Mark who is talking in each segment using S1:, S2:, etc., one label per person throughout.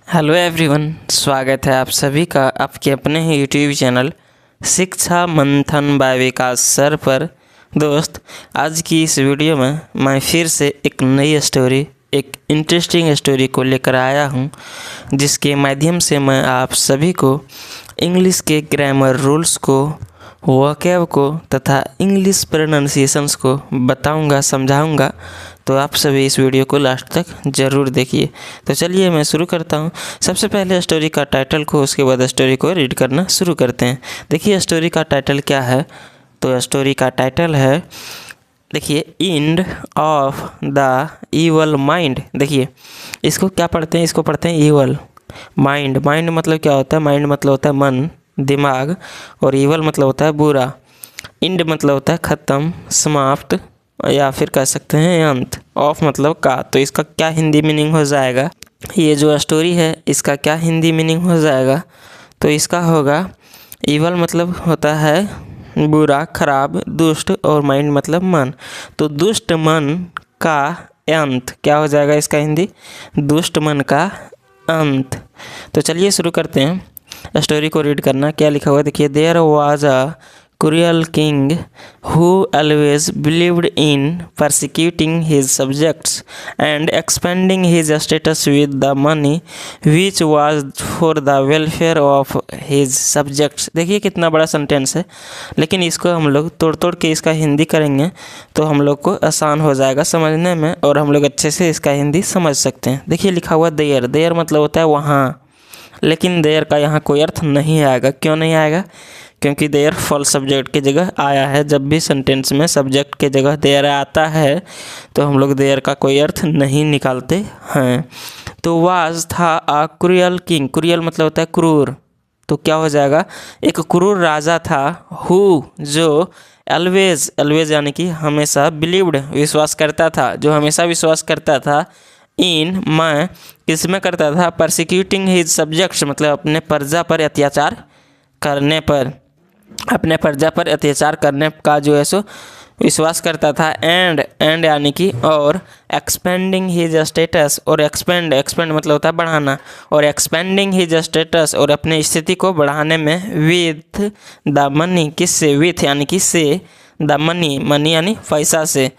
S1: Hello everyone, स्वागत है आप सभी का आपके अपने ही यूट्यूब चैनल शिक्षा मंथन बाय विकास सर पर। दोस्त, आज की इस वीडियो में मैं फिर से एक नई स्टोरी, एक इंटरेस्टिंग स्टोरी को लेकर आया हूं, जिसके माध्यम से मैं आप सभी को इंग्लिश के ग्रामर रूल्स को, वोकैब को तथा इंग्लिश प्रोनाउंसिएशंस को बताऊंगा, समझाऊंगा। तो आप सभी इस वीडियो को लास्ट तक ज़रूर देखिए। तो चलिए मैं शुरू करता हूँ। सबसे पहले स्टोरी का टाइटल को, उसके बाद स्टोरी को रीड करना शुरू करते हैं। देखिए स्टोरी का टाइटल क्या है। तो स्टोरी का टाइटल है, देखिए, end of the evil mind. देखिए इसको क्या पढ़ते हैं, इसको पढ़ते हैं ईवल माइंड। माइंड मतलब क्या होता है? माइंड मतलब होता है मन, दिमाग, और ईवल मतलब होता है बुरा। एंड मतलब होता है ख़त्म, समाप्त, या फिर कह सकते हैं अंत। ऑफ मतलब का। तो इसका क्या हिंदी मीनिंग हो जाएगा? ये जो स्टोरी है इसका क्या हिंदी मीनिंग हो जाएगा? तो इसका होगा, ईवल मतलब होता है बुरा, खराब, दुष्ट, और माइंड मतलब मन। तो दुष्ट मन का अंत क्या हो जाएगा इसका हिंदी? दुष्ट मन का अंत। तो चलिए शुरू करते हैं स्टोरी को रीड करना। क्या लिखा हुआ है देखिए। There was a cruel king who always believed in persecuting his subjects and expanding his status with the money which was for the welfare of his subjects। देखिए कितना बड़ा सेंटेंस है, लेकिन इसको हम लोग तोड़ तोड़ के इसका हिंदी करेंगे तो हम लोग को आसान हो जाएगा समझने में, और हम लोग अच्छे से इसका हिंदी समझ सकते हैं। देखिए लिखा हुआ देयर। देयर मतलब होता है वहाँ, लेकिन देयर का यहाँ कोई अर्थ नहीं आएगा। क्यों नहीं आएगा? क्योंकि देयर फॉल सब्जेक्ट की जगह आया है। जब भी सेंटेंस में सब्जेक्ट की जगह देयर आता है तो हम लोग देयर का कोई अर्थ नहीं निकालते हैं। तो वाज था आ क्रूअल किंग। क्रूअल मतलब होता है क्रूर। तो क्या हो जाएगा? एक क्रूर राजा था, हु जो ऑलवेज, ऑलवेज यानी कि हमेशा, बिलीव्ड विश्वास करता था, जो हमेशा विश्वास करता था, इन मैं किसमें करता था? परसिक्यूटिंग हिज सब्जेक्ट्स मतलब अपने प्रजा पर अत्याचार करने पर, अपने प्रजा पर अत्याचार करने का जो है सो विश्वास करता था। एंड यानी कि और, एक्सपेंडिंग हिज स्टेटस, और एक्सपेंड मतलब होता है बढ़ाना, और एक्सपेंडिंग हिज स्टेटस और अपने स्थिति को बढ़ाने में, विथ द मनी, किससे? विथ यानी कि से, द मनी, मनी यानी पैसा से,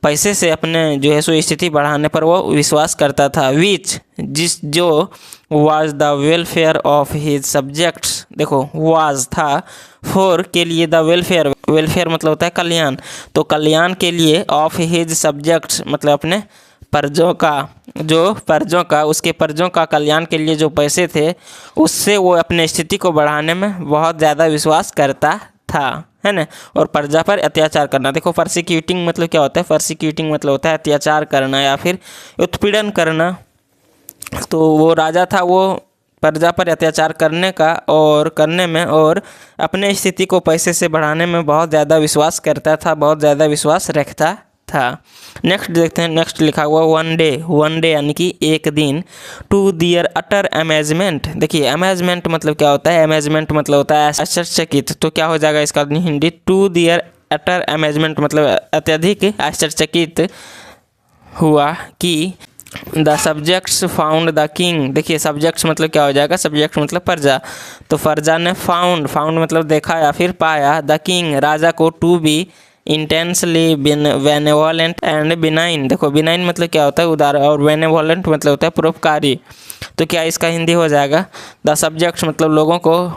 S1: पैसे से अपने जो है सो स्थिति बढ़ाने पर वो विश्वास करता था। विच जो was the welfare of his subjects. देखो वाज था, फॉर के लिए, द वेलफेयर, वेलफेयर मतलब होता है कल्याण, तो कल्याण के लिए, ऑफ हिज सब्जेक्ट्स मतलब अपने प्रजों का, जो प्रजों का, उसके प्रजों का कल्याण के लिए जो पैसे थे उससे वो अपने स्थिति को बढ़ाने में बहुत ज़्यादा विश्वास करता था, है ना। और प्रजा पर अत्याचार करना। देखो परसिक्यूटिंग मतलब क्या होता है? परसिक्यूटिंग मतलब होता है अत्याचार करना या फिर उत्पीड़न करना। तो वो राजा था, वो प्रजा पर अत्याचार करने का और करने में और अपने स्थिति को पैसे से बढ़ाने में बहुत ज़्यादा विश्वास करता था, बहुत ज़्यादा विश्वास रखता था। नेक्स्ट देखते हैं। नेक्स्ट लिखा हुआ वन डे। वन डे यानी कि एक दिन। To their utter amazement. देखिए अमेजमेंट मतलब क्या होता है? अमेजमेंट मतलब होता है आश्चर्यचकित। तो क्या हो जाएगा इसका Hindi? To their utter amazement मतलब अत्यधिक आश्चर्यचकित हुआ कि the subjects found the king. देखिए सब्जेक्ट्स मतलब क्या हो जाएगा? सब्जेक्ट मतलब प्रजा। तो प्रजा ने फाउंड, फाउंड मतलब देखा या फिर पाया, द किंग राजा को, to be intensely benevolent and benign. देखो बिनाइन मतलब क्या होता है? उदार, और बेनेवोलेंट मतलब होता है परोपकारी। तो क्या इसका हिंदी हो जाएगा? द सब्जेक्ट्स मतलब लोगों को,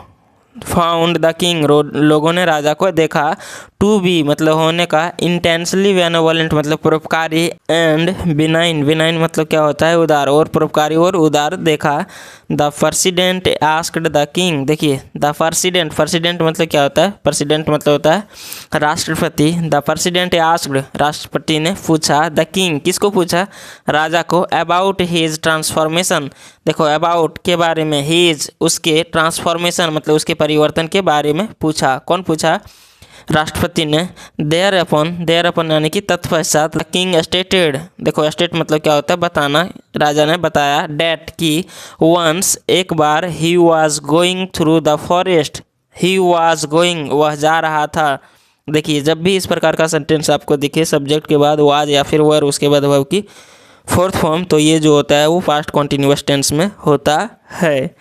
S1: फाउंड द किंग लोगों ने राजा को देखा, टू बी मतलब होने का, इंटेंसली बेनेवोलेंट मतलब परोपकारी, एंड बिनाइन, बिनाइन मतलब क्या होता है? उदार, और परोपकारी और उदार देखा। The president asked the king. देखिए द प्रेसिडेंट, प्रेसिडेंट मतलब क्या होता है? प्रेसिडेंट मतलब होता है राष्ट्रपति। द प्रेसिडेंट आस्क्ड, राष्ट्रपति ने पूछा, द किंग किसको पूछा? राजा को, अबाउट हिज ट्रांसफॉर्मेशन। देखो अबाउट के बारे में, हिज उसके, ट्रांसफॉर्मेशन मतलब उसके परिवर्तन के बारे में पूछा। कौन पूछा? राष्ट्रपति ने। देयर अपन यानी कि तत्पश्चात, किंग स्टेटेड। देखो स्टेट मतलब क्या होता है? बताना। राजा ने बताया, डेट की, वंस एक बार, he was going through the forest. He was going वह जा रहा था। देखिए जब भी इस प्रकार का सेंटेंस आपको दिखे, सब्जेक्ट के बाद वाज या फिर वर, उसके बाद वर्ब की फोर्थ फॉर्म, तो ये जो होता है वो पास्ट कॉन्टिन्यूअस टेंस में होता है।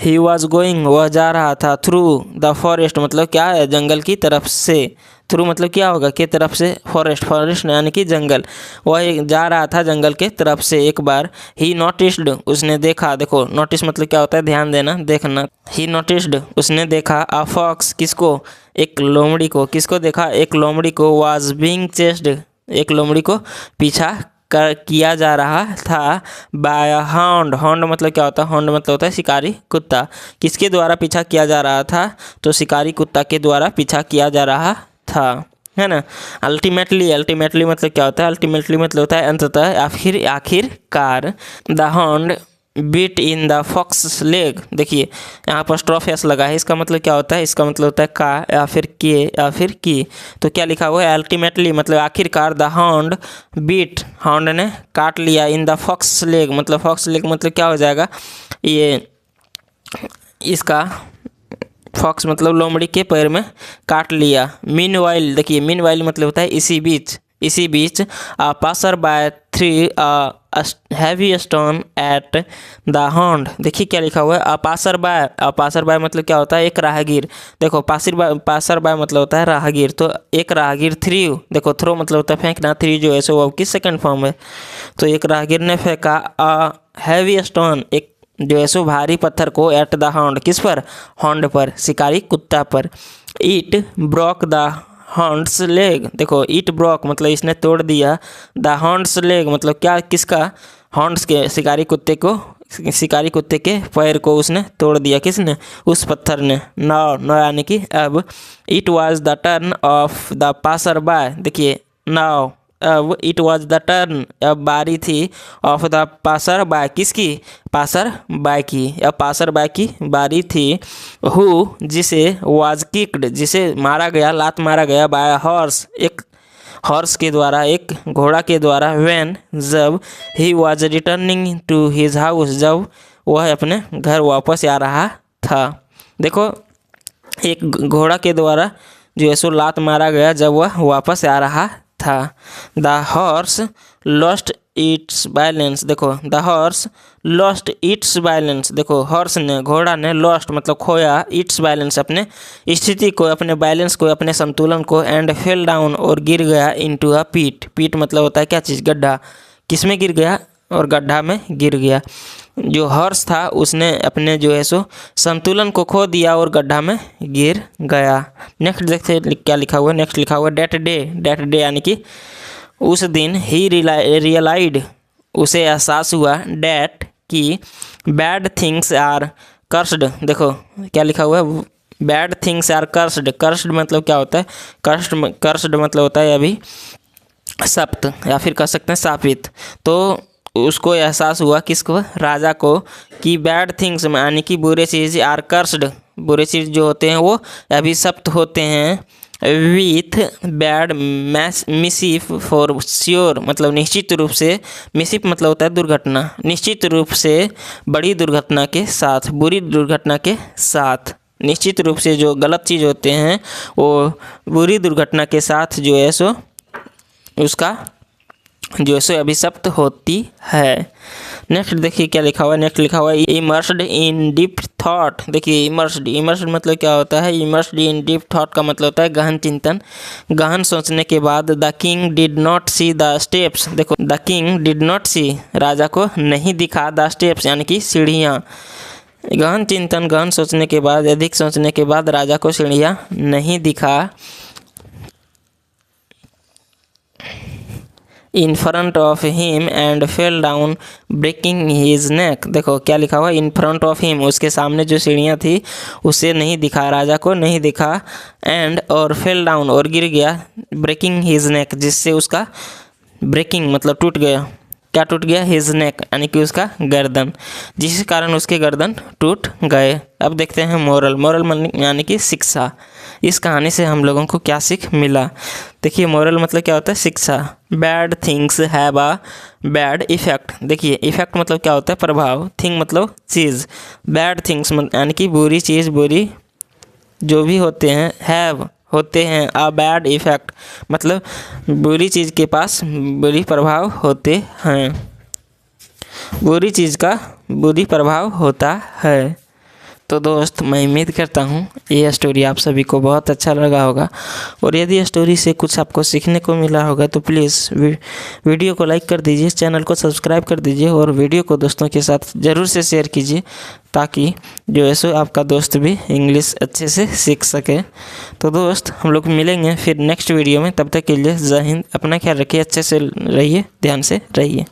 S1: ही वॉज गोइंग, वह जा रहा था, थ्रू द फॉरेस्ट मतलब क्या है, जंगल की तरफ से। थ्रू मतलब क्या होगा, के तरफ से, फॉरेस्ट, फॉरेस्ट यानी कि जंगल। वह जा रहा था जंगल के तरफ से एक बार। ही नोटिस्ड, उसने देखा, देखो नोटिस मतलब क्या होता है, ध्यान देना, देखना। ही नोटिस्ड, उसने देखा, अ फॉक्स, किसको, एक लोमड़ी को, किसको देखा, एक लोमड़ी को, वाज बीइंग चेस्ड, एक लोमड़ी को पीछा किया जा रहा था, बाय अ हाउंड। हाउंड मतलब क्या होता है, हाउंड मतलब होता है शिकारी कुत्ता। किसके द्वारा पीछा किया जा रहा था, तो शिकारी कुत्ता के द्वारा पीछा किया जा रहा था, है ना। अल्टीमेटली, अल्टीमेटली मतलब क्या होता है, अल्टीमेटली मतलब होता है अंततः, आखिरकार। The hound bit in the fox leg, देखिए यहाँ पर स्ट्रॉफ एस लगा है, इसका मतलब क्या होता है, इसका मतलब होता है का या फिर के या फिर की। तो क्या लिखा हुआ है, अल्टीमेटली मतलब आखिरकार, द हाउंड बीट, हाउंड ने काट लिया, इन द फॉक्स लेग मतलब, फॉक्स लेग मतलब क्या हो जाएगा, ये इसका फॉक्स मतलब लोमड़ी के पैर में काट लिया। मीनवाइल, देखिए मीनवाइल मतलब होता है इसी बीच, इसी बीच। Passer by threw heavy stone at the hound, देखिए क्या लिखा हुआ है, पासर बाय, पासर बाय मतलब क्या होता है, एक राहगीर। देखो पासर बाय मतलब होता है राहगीर, तो एक राहगीर, थ्री, देखो थ्रो मतलब होता है फेंकना, थ्री जो है सो वो की सेकंड फॉर्म है। तो एक राहगीर ने फेंका हैवी स्टोन, एक जो है सो भारी पत्थर को, एट द हाउंड, किस पर, हाउंड पर, शिकारी कुत्ता पर। It broke the hounds leg, देखो इट ब्रोक मतलब इसने तोड़ दिया, द हाउंड्स लेग मतलब क्या, किसका, हाउंड्स के, शिकारी कुत्ते को, शिकारी कुत्ते के पैर को उसने तोड़ दिया, किसने, उस पत्थर ने। नाउ, नाउ यानी कि अब, it was the turn of the passer by, देखिए नाउ, अब इट वाज द टर्न, अब बारी थी, ऑफ द पासर बाय, किसकी, पासर बाय की, अब पासर बाय की बारी थी, हु, जिसे, वाज किक्ड, जिसे मारा गया, लात मारा गया, बाय हॉर्स, एक हॉर्स के द्वारा, एक घोड़ा के द्वारा, व्हेन, जब, he was returning to his house, जब वह अपने घर वापस आ रहा था। देखो एक घोड़ा के द्वारा जो है सो लात मारा गया जब वह वापस आ रहा था। The horse lost its balance, देखो the horse lost its balance, देखो हॉर्स ने, घोड़ा ने, लॉस्ट मतलब खोया, इट्स बैलेंस अपने स्थिति को, अपने बैलेंस को, अपने संतुलन को, एंड फेल डाउन और गिर गया, इनटू अ पीट, पीट मतलब होता है क्या चीज़, गड्ढा, किसमें गिर गया, और गड्ढा में गिर गया। जो हॉर्स था उसने अपने जो है सो संतुलन को खो दिया और गड्ढा में गिर गया। नेक्स्ट देखते क्या लिखा हुआ है, नेक्स्ट लिखा हुआ है डेट डे, डेट डे यानी कि उस दिन, ही रियलाइड, उसे एहसास हुआ, डेट कि बैड थिंग्स आर कर्स्ड, देखो क्या लिखा हुआ है, bad things are cursed, cursed मतलब क्या होता है, कर्स्ड मतलब होता है अभी सप्त, या फिर कह सकते हैं शापित। तो उसको एहसास हुआ, किसको, राजा को, कि बैड थिंग्स यानी कि बुरे चीज़, आर कर्स्ड, बुरे चीज़ जो होते हैं वो अभिशप्त होते हैं, विथ बैड मिसिफ फॉर श्योर मतलब निश्चित रूप से, मिसिफ मतलब होता है दुर्घटना, निश्चित रूप से बड़ी दुर्घटना के साथ, बुरी दुर्घटना के साथ, निश्चित रूप से जो गलत चीज़ होते हैं वो बुरी दुर्घटना के साथ जो है सो उसका जो है सो अभिशप्त होती है। नेक्स्ट देखिए क्या लिखा हुआ है, नेक्स्ट लिखा हुआ है इमर्स्ड इन डीप थॉट, देखिए इमर्स्ड, इमर्स्ड मतलब क्या होता है, इमर्स्ड इन डीप थॉट का मतलब होता है गहन चिंतन, गहन सोचने के बाद। The king did not see the steps, देखो द किंग डिड नॉट सी, राजा को नहीं दिखा, द स्टेप्स यानी कि सीढ़ियाँ, गहन चिंतन, गहन सोचने के बाद, अधिक सोचने के बाद राजा को सीढ़ियाँ नहीं दिखा। In front of him and fell down breaking his neck, देखो क्या लिखा हुआ, इन फ्रंट ऑफ हिम, उसके सामने जो सीढ़ियाँ थी उसे नहीं दिखा, राजा को नहीं दिखा, एंड और फेल डाउन और गिर गया, ब्रेकिंग हिज नेक जिससे उसका, ब्रेकिंग मतलब टूट गया, क्या टूट गया, हिज नेक यानी कि उसका गर्दन, जिस कारण उसके गर्दन टूट गए। अब देखते हैं मोरल, मोरल यानी कि शिक्षा, इस कहानी से हम लोगों को क्या सीख मिला। देखिए मोरल मतलब क्या होता है, शिक्षा। Bad things have a bad effect, देखिए इफेक्ट मतलब क्या होता है, प्रभाव, थिंग मतलब चीज़, बैड थिंग्स यानी कि बुरी चीज़, बुरी जो भी होते हैं, हैव होते हैं। अ बैड इफ़ेक्ट मतलब बुरी चीज़ के पास बुरी प्रभाव होते हैं, बुरी चीज़ का बुरी प्रभाव होता है। तो दोस्त मैं उम्मीद करता हूँ ये स्टोरी आप सभी को बहुत अच्छा लगा होगा, और यदि ये स्टोरी से कुछ आपको सीखने को मिला होगा तो प्लीज़ वीडियो को लाइक कर दीजिए, चैनल को सब्सक्राइब कर दीजिए और वीडियो को दोस्तों के साथ ज़रूर से शेयर कीजिए, ताकि जो है सो आपका दोस्त भी इंग्लिश अच्छे से सीख सके। तो दोस्त हम लोग मिलेंगे फिर नेक्स्ट वीडियो में, तब तक के लिए जय हिंद, अपना ख्याल रखिए, अच्छे से रहिए, ध्यान से रहिए।